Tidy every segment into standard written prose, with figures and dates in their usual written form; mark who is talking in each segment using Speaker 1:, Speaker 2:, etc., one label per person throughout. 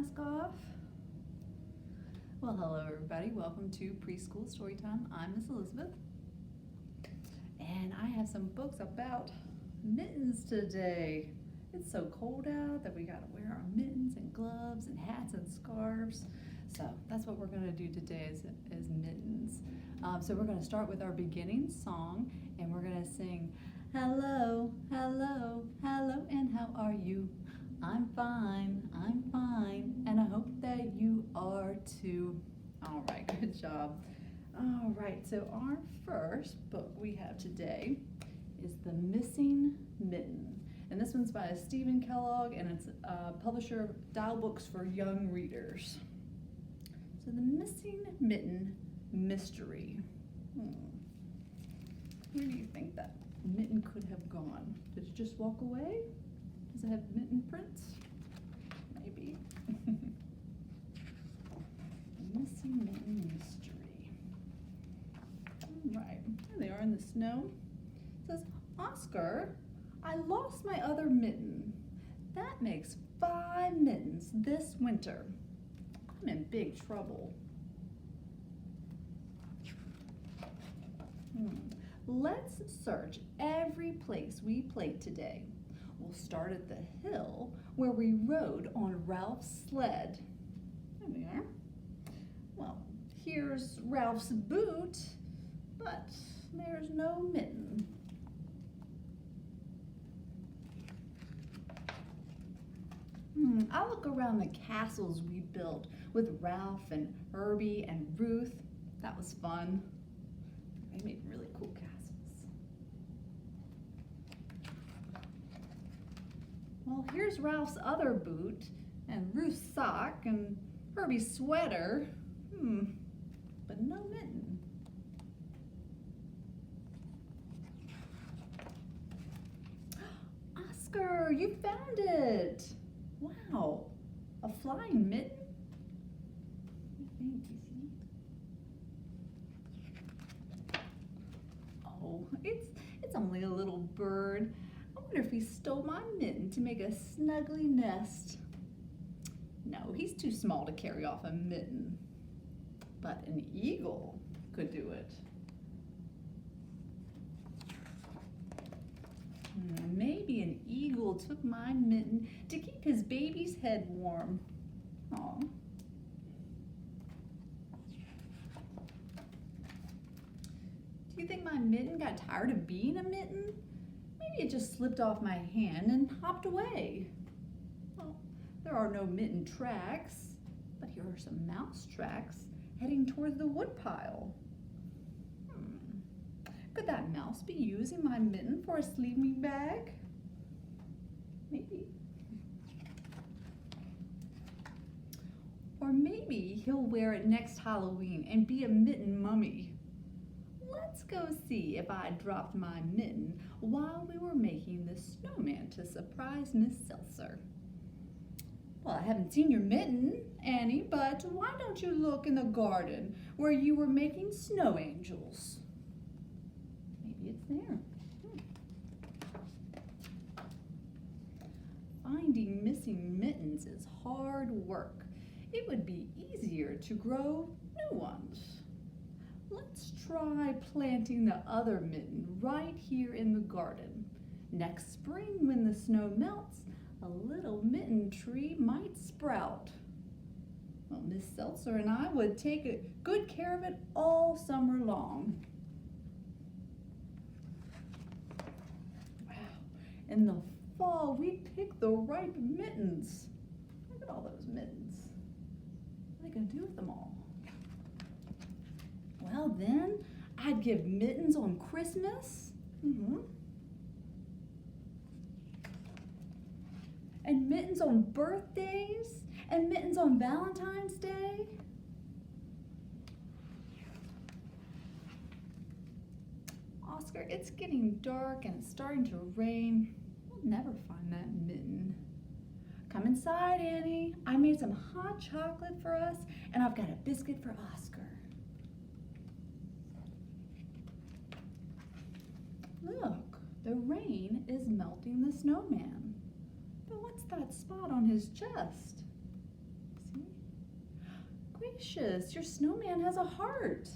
Speaker 1: mask off. Well, hello everybody. Welcome to Preschool Storytime. I'm Miss Elizabeth. And I have some books about mittens today. It's so cold out that we gotta wear our mittens and gloves and hats and scarves. So that's what we're gonna do today is mittens. So we're gonna start with our beginning song and we're gonna sing, hello, hello, hello, and how are you? I'm fine, and I hope that you are too. All right, good job. All right, so our first book we have today is The Missing Mitten. And this one's by Stephen Kellogg, and it's a publisher of Dial Books for Young Readers. So The Missing Mitten Mystery. Where do you think that mitten could have gone? Did it just walk away? Does it have mitten prints? Maybe. Missing Mitten Mystery. All right, there they are in the snow. It says, Oscar, I lost my other mitten. That makes 5 mittens this winter. I'm in big trouble. Let's search every place we played today. We'll start at the hill where we rode on Ralph's sled. There we are. Well, here's Ralph's boot, but there's no mitten. I'll look around the castles we built with Ralph and Herbie and Ruth. That was fun. They made really cool castles. Well, here's Ralph's other boot, and Ruth's sock, and Herbie's sweater. But no mitten. Oscar, you found it! Wow, a flying mitten? What do you think? Do you see it? Oh, it's only a little bird. I wonder if he stole my mitten to make a snuggly nest. No, he's too small to carry off a mitten. But an eagle could do it. Maybe an eagle took my mitten to keep his baby's head warm. Aw. Do you think my mitten got tired of being a mitten? Maybe it just slipped off my hand and hopped away. Well, there are no mitten tracks, but here are some mouse tracks heading toward the woodpile. Could that mouse be using my mitten for a sleeping bag? Maybe. Or maybe he'll wear it next Halloween and be a mitten mummy. Let's go see if I dropped my mitten while we were making the snowman to surprise Miss Seltzer. Well, I haven't seen your mitten, Annie, but why don't you look in the garden where you were making snow angels? Maybe it's there. Finding missing mittens is hard work. It would be easier to grow new ones. Let's try planting the other mitten right here in the garden. Next spring, when the snow melts, a little mitten tree might sprout. Well, Miss Seltzer and I would take good care of it all summer long. Wow, in the fall, we'd pick the ripe mittens. Look at all those mittens. What are they gonna do with them all? Well, then I'd give mittens on Christmas. And mittens on birthdays, and mittens on Valentine's Day. Oscar, it's getting dark and it's starting to rain. We'll never find that mitten. Come inside, Annie. I made some hot chocolate for us, and I've got a biscuit for Oscar. Look, the rain is melting the snowman. But what's that spot on his chest? gracious, your snowman has a heart.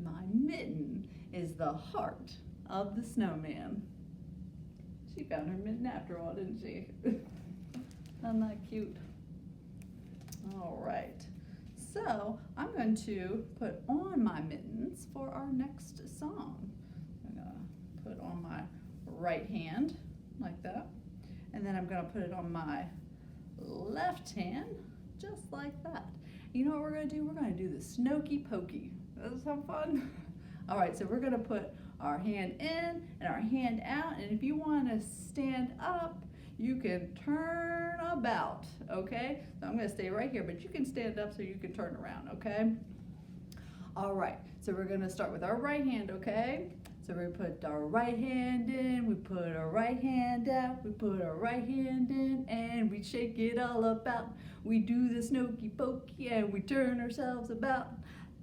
Speaker 1: My Mitten is the heart of the snowman. She found her mitten after all, didn't she? Isn't that cute? All right, so I'm going to put on my mittens for our next song. I'm gonna put on my right hand like that, and then I'm gonna put it on my left hand just like that. You know what we're gonna do? We're gonna do the Snowkey Pokey. Does sound fun? All right, so we're gonna put our hand in and our hand out, and if you want to stand up, you can turn about, okay? So I'm gonna stay right here, but you can stand up so you can turn around, okay? All right, so we're gonna start with our right hand, okay? So we put our right hand in, we put our right hand out, we put our right hand in, and we shake it all about. We do the Snowkey Pokey and we turn ourselves about.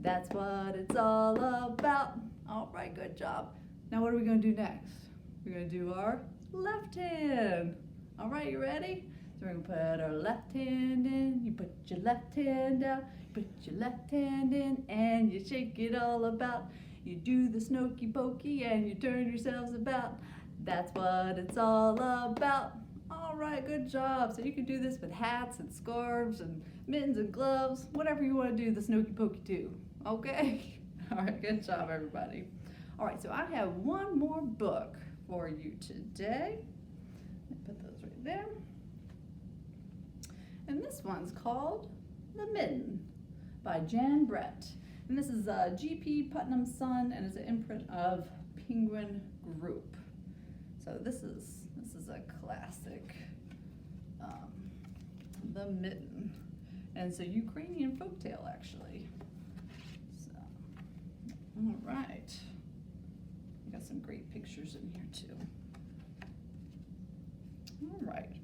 Speaker 1: That's what it's all about. All right, good job. Now what are we gonna do next? We're gonna do our left hand. All right, you ready? So we're gonna put our left hand in, you put your left hand out, you put your left hand in, and you shake it all about. You do the Snowkey Pokey and you turn yourselves about. That's what it's all about. All right, good job. So you can do this with hats and scarves and mittens and gloves, whatever you want to do the Snowkey Pokey to, okay? All right, good job, everybody. All right, so I have one more book for you today. Let me put those right there. And this one's called The Mitten by Jan Brett. And this is G.P. Putnam's Son, and it's an imprint of Penguin Group. So this is a classic, The Mitten. And it's a Ukrainian folktale, actually. So, all right. We got some great pictures in here, too. All right.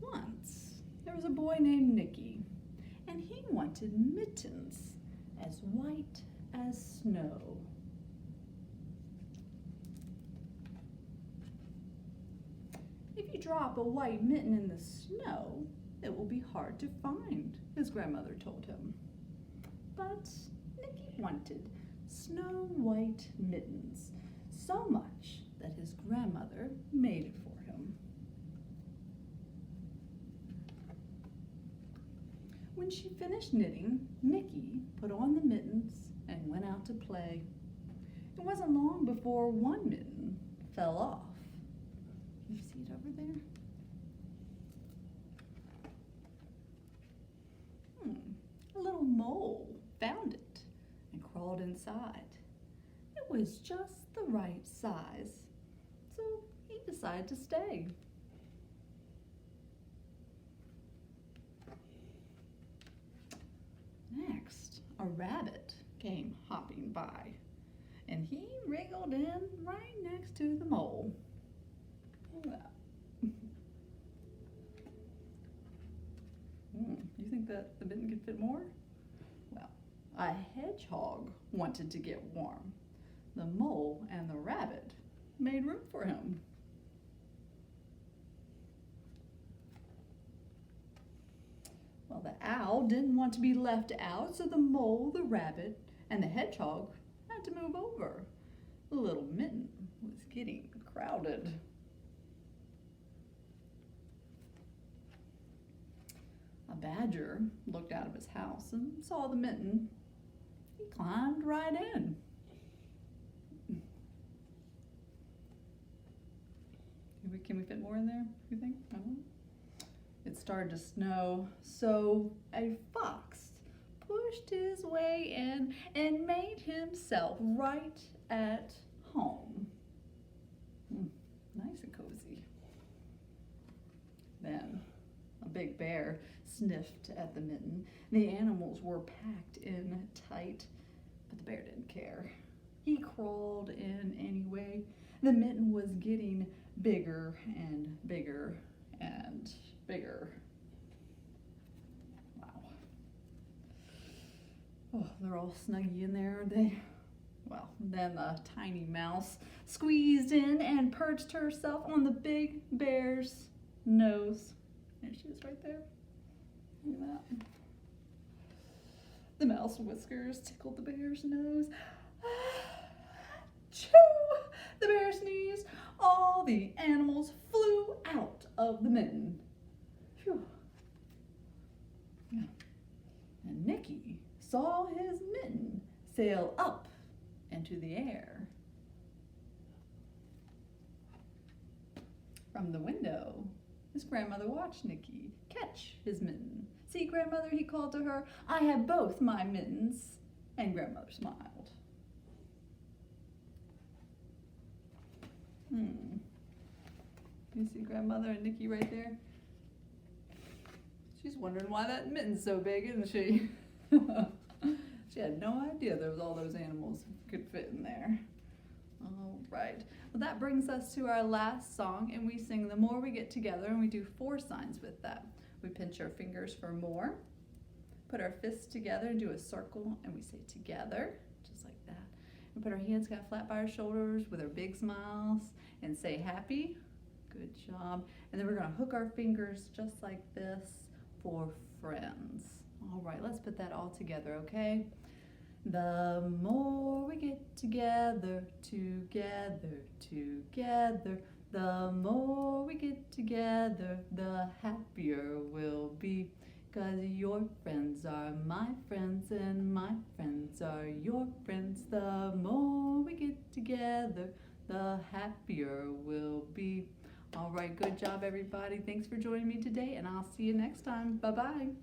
Speaker 1: Once, there was a boy named Nicky, and he wanted mittens as white as snow. If you drop a white mitten in the snow, it will be hard to find, his grandmother told him. But Nicky wanted snow white mittens so much that his grandmother made it for him. When she finished knitting, Nicky put on the mittens and went out to play. It wasn't long before one mitten fell off. Can you see it over there? A little mole found it and crawled inside. It was just the right size, so he decided to stay. Next, a rabbit came hopping by, and he wriggled in right next to the mole. Look at that. You think that the mitten could fit more? Well, a hedgehog wanted to get warm. The mole and the rabbit made room for him. Well, the owl didn't want to be left out, so the mole, the rabbit, and the hedgehog had to move over. The little mitten was getting crowded. A badger looked out of his house and saw the mitten. He climbed right in. Can we fit more in there, you think? I don't know. It started to snow, so a fox pushed his way in and made himself right at home. Nice and cozy. Then a big bear sniffed at the mitten. The animals were packed in tight, but the bear didn't care. He crawled in anyway. The mitten was getting bigger and bigger and bigger. Wow. Oh, they're all snuggy in there, aren't they? Well, then the tiny mouse squeezed in and perched herself on the big bear's nose. There she is right there. Look at that. The mouse whiskers tickled the bear's nose. Achoo! The bear sneezed. All the animals flew out of the mitten. Phew. And Nicky saw his mitten sail up into the air. From the window, his grandmother watched Nicky catch his mitten. "See, grandmother," he called to her, "I have both my mittens." And grandmother smiled. You see grandmother and Nicky right there? She's wondering why that mitten's so big, isn't she? She had no idea there was all those animals could fit in there. All right. Well, that brings us to our last song, and we sing "The More We Get Together," and we do 4 signs with that. We pinch our fingers for more, put our fists together and do a circle, and we say "together," just like that. And put our hands kind of flat by our shoulders with our big smiles and say "happy." Good job. And then we're going to hook our fingers just like this for friends. All right, let's put that all together, okay? The more we get together, together, together, the more we get together, the happier we'll be. 'Cause your friends are my friends and my friends are your friends. The more we get together, the happier we'll be. All right, good job, everybody. Thanks for joining me today, and I'll see you next time. Bye-bye.